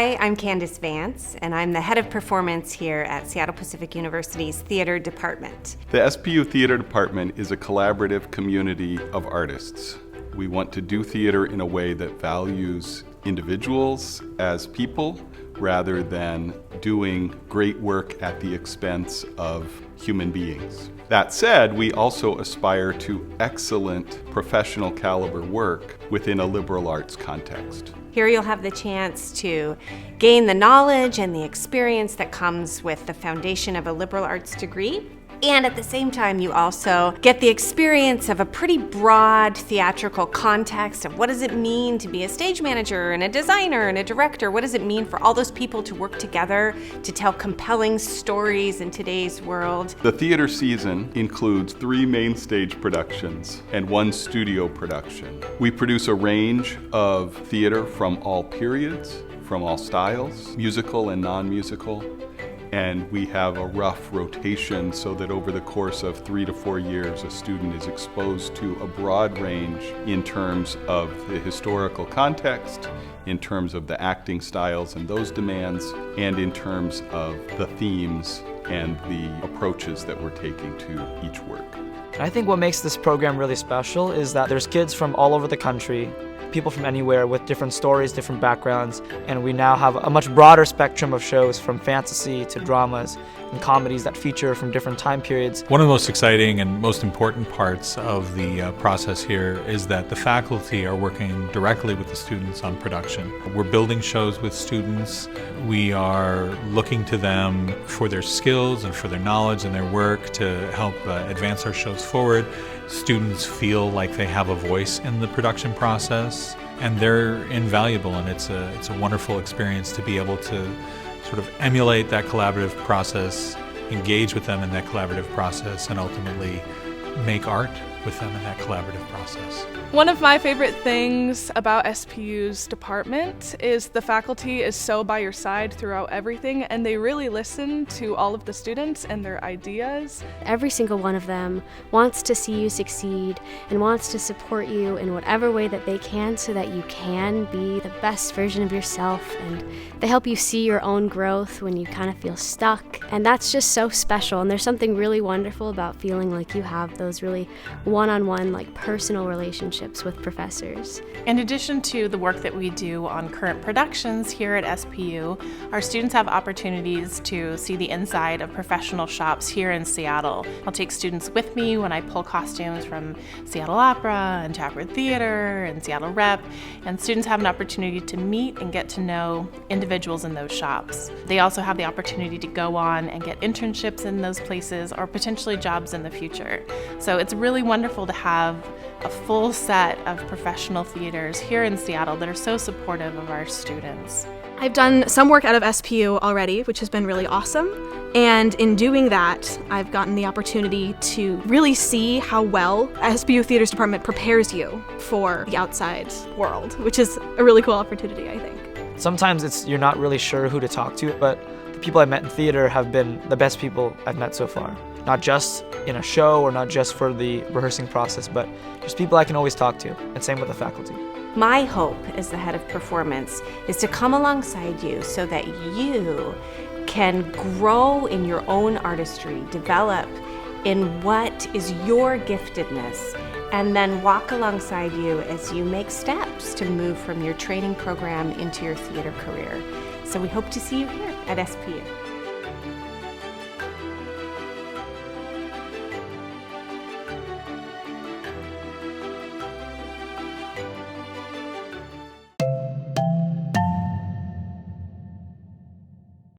Hi, I'm Candace Vance, and I'm the head of performance here at Seattle Pacific University's Theater Department. The SPU Theater Department is a collaborative community of artists. We want to do theater in a way that values individuals as people rather than doing great work at the expense of human beings. That said, we also aspire to excellent professional caliber work within a liberal arts context. Here you'll have the chance to gain the knowledge and the experience that comes with the foundation of a liberal arts degree. And at the same time, you also get the experience of a pretty broad theatrical context of what does it mean to be a stage manager and a designer and a director? What does it mean for all those people to work together to tell compelling stories in today's world? The theater season includes 3 main stage productions and 1 studio production. We produce a range of theater from all periods, from all styles, musical and non-musical. And we have a rough rotation so that over the course of 3 to 4 years, a student is exposed to a broad range in terms of the historical context, in terms of the acting styles and those demands, and in terms of the themes and the approaches that we're taking to each work. I think what makes this program really special is that there's kids from all over the country, people from anywhere with different stories, different backgrounds, and we now have a much broader spectrum of shows from fantasy to dramas and comedies that feature from different time periods. One of the most exciting and most important parts of the process here is that the faculty are working directly with the students on production. We're building shows with students. We are looking to them for their skills and for their knowledge and their work to help advance our shows forward. Students feel like they have a voice in the production process, and they're invaluable, and it's a wonderful experience to be able to sort of emulate that collaborative process, engage with them in that collaborative process, and ultimately make art with them in that collaborative process. One of my favorite things about SPU's department is the faculty is so by your side throughout everything, and they really listen to all of the students and their ideas. Every single one of them wants to see you succeed and wants to support you in whatever way that they can so that you can be the best version of yourself, and they help you see your own growth when you kind of feel stuck, and that's just so special. And there's something really wonderful about feeling like you have those really one-on-one, like personal relationships with professors. In addition to the work that we do on current productions here at SPU, our students have opportunities to see the inside of professional shops here in Seattle. I'll take students with me when I pull costumes from Seattle Opera and Taproot Theater and Seattle Rep, and students have an opportunity to meet and get to know individuals in those shops. They also have the opportunity to go on and get internships in those places or potentially jobs in the future. So it's really wonderful to have a full set of professional theaters here in Seattle that are so supportive of our students. I've done some work out of SPU already, which has been really awesome. And in doing that, I've gotten the opportunity to really see how well SPU Theaters Department prepares you for the outside world, which is a really cool opportunity, I think. Sometimes you're not really sure who to talk to, but the people I've met in theater have been the best people I've met so far. Not just in a show or not just for the rehearsing process, but just people I can always talk to, and same with the faculty. My hope as the head of performance is to come alongside you so that you can grow in your own artistry, develop in what is your giftedness, and then walk alongside you as you make steps to move from your training program into your theater career. So we hope to see you here at SPU.